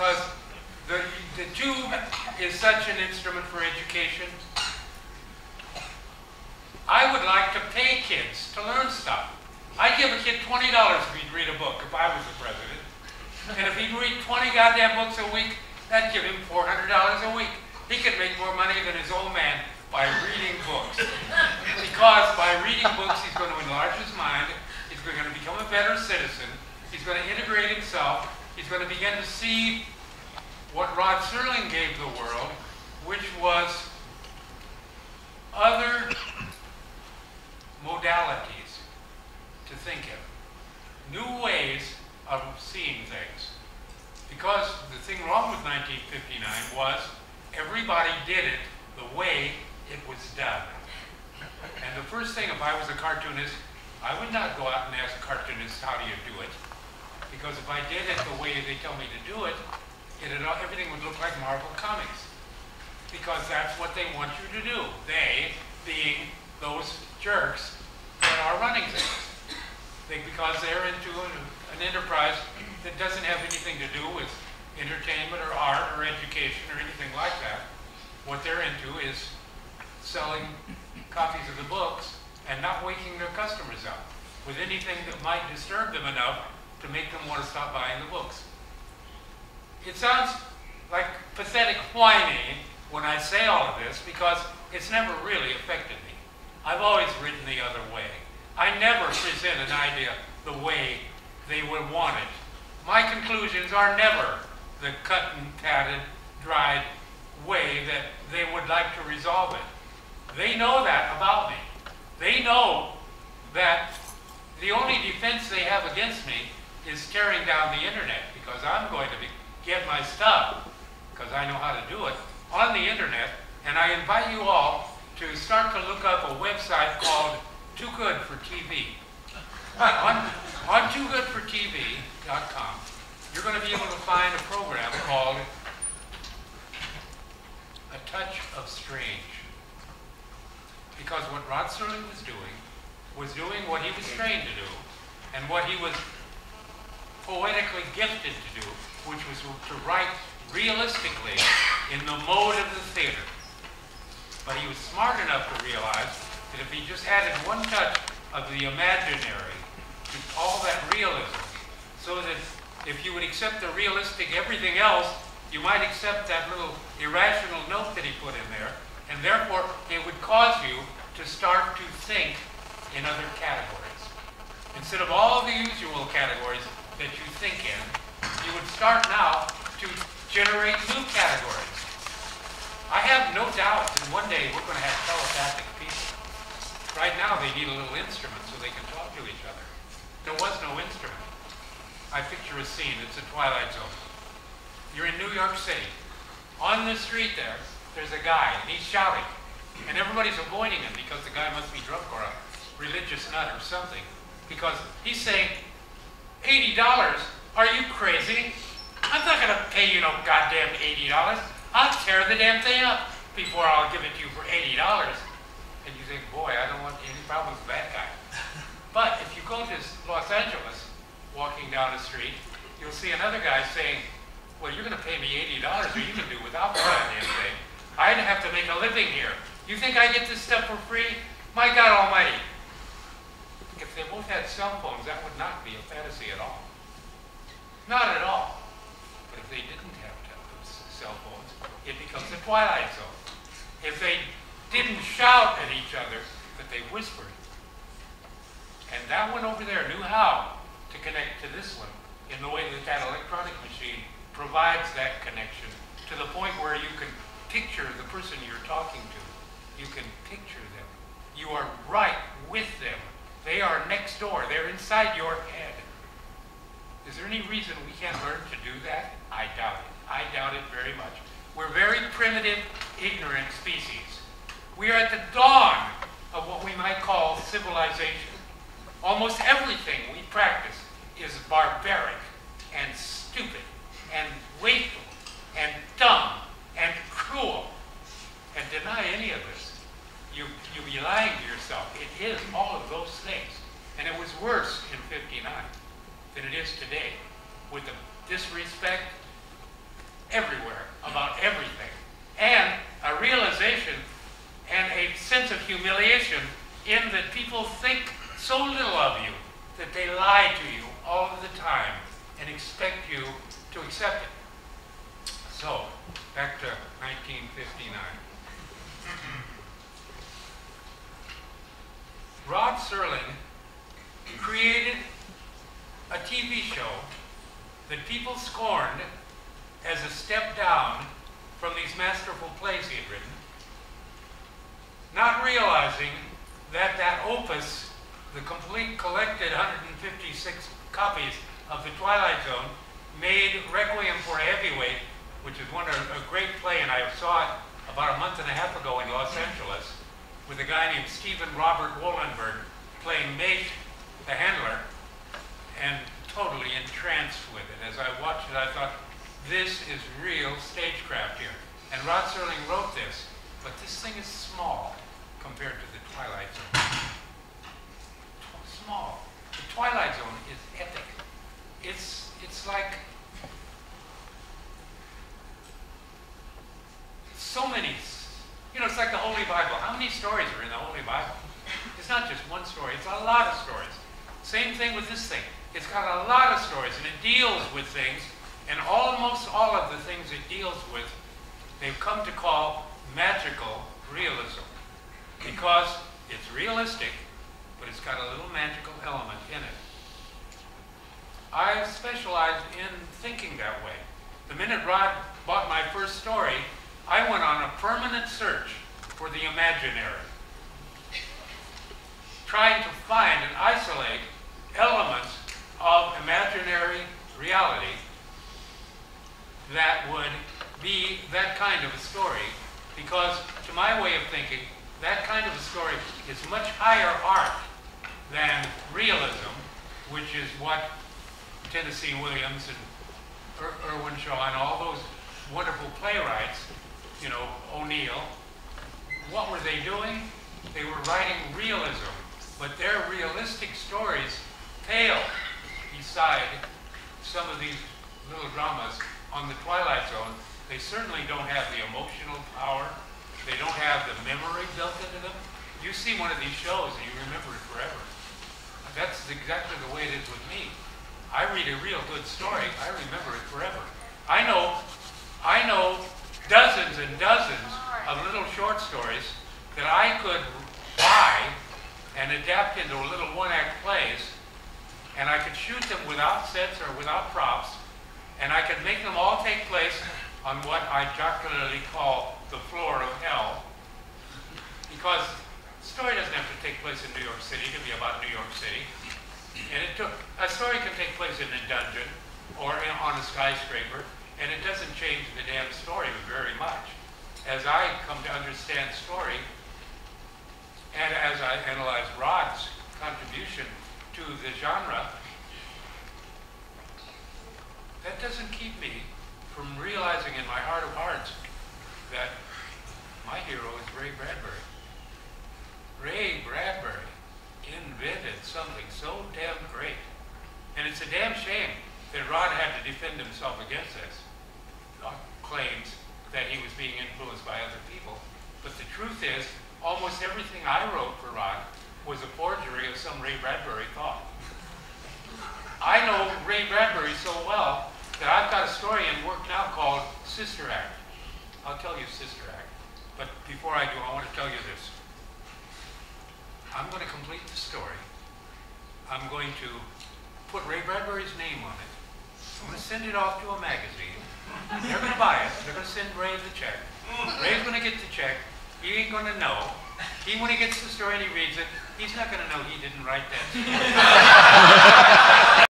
because the tube is such an instrument for education. I would like to pay kids to learn stuff. I'd give a kid $20 if he'd read a book if I was the president. And if he'd read 20 goddamn books a week, that'd give him $400 a week. He could make more money than his old man by reading books. Because by reading books, he's going to enlarge his mind, he's going to become a better citizen, he's going to integrate himself, he's going to begin to see what Rod Serling gave the world, which was other modalities to think in, new ways of seeing things. Because the thing wrong with 1959 was everybody did it the way it was done. And the first thing, if I was a cartoonist, I would not go out and ask cartoonists, how do you do it? Because if I did it the way they tell me to do it, everything would look like Marvel Comics. Because that's what they want you to do. They being those jerks that are running things. Because they're into an enterprise that doesn't have anything to do with entertainment or art or education or anything like that. What they're into is selling copies of the books and not waking their customers up with anything that might disturb them enough to make them want to stop buying the books. It sounds like pathetic whining when I say all of this because it's never really affected me. I've always written the other way. I never present an idea the way they would want it. My conclusions are never the cut and padded, dried way that they would like to resolve it. They know that about me. They know that the only defense they have against me is tearing down the internet because I'm going to get my stuff, because I know how to do it, on the internet. And I invite you all to start to look up a website called Too Good for TV. On TooGoodForTV.com, you're going to be able to find a program called A Touch of Strange. Because what Rod Serling was doing what he was trained to do, and what he was poetically gifted to do, which was to write realistically in the mode of the theater. But he was smart enough to realize that if he just added one touch of the imaginary to all that realism, so that if you would accept the realistic everything else, you might accept that little irrational note that he put in there, and therefore it would cause you to start to think in other categories. Instead of all the usual categories that you think in, you would start now to generate new categories. I have no doubt that one day we're going to have telepathic people. Right now they need a little instrument so they can talk to each other. There was no instrument. I picture a scene, it's a Twilight Zone. You're in New York City. On the street there's a guy, and he's shouting. And everybody's avoiding him because the guy must be drunk or a religious nut or something. Because he's saying, $80? Are you crazy? I'm not going to pay you no goddamn $80. I'll tear the damn thing up before I'll give it to you for $80. And you think, boy, I don't want any problems with that guy. But if you go to Los Angeles, walking down the street, you'll see another guy saying, well, you're going to pay me $80 or you can do without the goddamn thing. I have to make a living here. You think I get this stuff for free? My God Almighty. If they both had cell phones, that would not be a fantasy at all. Not at all. But if they didn't have cell phones, it becomes a Twilight Zone. If they didn't shout at each other, but they whispered. And that one over there knew how to connect to this one in the way that that electronic machine provides that connection to the point where you can picture the person you're talking to. You can picture them. You are right with them. They are next door. They're inside your head. Is there any reason we can't learn to do that? I doubt it. I doubt it very much. We're very primitive, ignorant species. We are at the dawn of what we might call civilization. Almost everything we practice is barbaric and stupid and wasteful and dumb and cruel. And deny any of this, you be lying to yourself. It is all of those things. And it was worse in '59 than it is today, with the disrespect, everywhere about everything. And a realization and a sense of humiliation in that people think so little of you that they lie to you all of the time and expect you to accept it. So, back to 1959. Rod Serling created a TV show that people scorned as a step down from these masterful plays he had written, not realizing that that opus, the complete collected 156 copies of the Twilight Zone, made Requiem for a Heavyweight, which is a great play, and I saw it about a month and a half ago in Los Angeles, with a guy named Stephen Robert Wollenberg playing Mate, the handler, and totally entranced with it. As I watched it, I thought, this is real stagecraft here. And Rod Serling wrote this, but this thing is small compared to the Twilight Zone. Small. The Twilight Zone is epic. It's like so many, it's like the Holy Bible. How many stories are in the Holy Bible? It's not just one story, it's a lot of stories. Same thing with this thing. It's got a lot of stories, and it deals with things, and almost all of the things it deals with, they've come to call magical realism. Because it's realistic, but it's got a little magical element in it. I specialized in thinking that way. The minute Rod bought my first story, I went on a permanent search for the imaginary, trying to find and isolate elements of imaginary reality that would be that kind of a story, because to my way of thinking, that kind of a story is much higher art than realism, which is what Tennessee Williams and Irwin Shaw and all those wonderful playwrights, O'Neill, what were they doing? They were writing realism, but their realistic stories pale beside some of these little dramas on the Twilight Zone. They certainly don't have the emotional power. They don't have the memory built into them. You see one of these shows and you remember it forever. That's exactly the way it is with me. I read a real good story, I remember it forever. I know dozens and dozens of little short stories that I could buy and adapt into little one-act plays, and I could shoot them without sets or without props, and I could make them all take place on what I jocularly call the floor of hell, because the story doesn't have to take place in New York City. It can be about New York City. And a story can take place in a dungeon or on a skyscraper, and it doesn't change the damn story very much. As I come to understand story, and as I analyze Rod's contribution to the genre, that doesn't keep me from realizing in my heart of hearts that my hero is Ray Bradbury. Ray Bradbury invented something so damn great. And it's a damn shame that Rod had to defend himself against this. Claims that he was being influenced by other people. But the truth is, almost everything I wrote for Rod was a forgery of some Ray Bradbury thought. I know Ray Bradbury so well that I've got a story in work now called Sister Act. I'll tell you Sister Act. But before I do, I want to tell you this. I'm going to complete the story. I'm going to put Ray Bradbury's name on it. I'm going to send it off to a magazine. They're going to buy it. They're going to send Ray the check. Ray's going to get the check. He ain't going to know. When he gets the story and he reads it, he's not going to know he didn't write that story.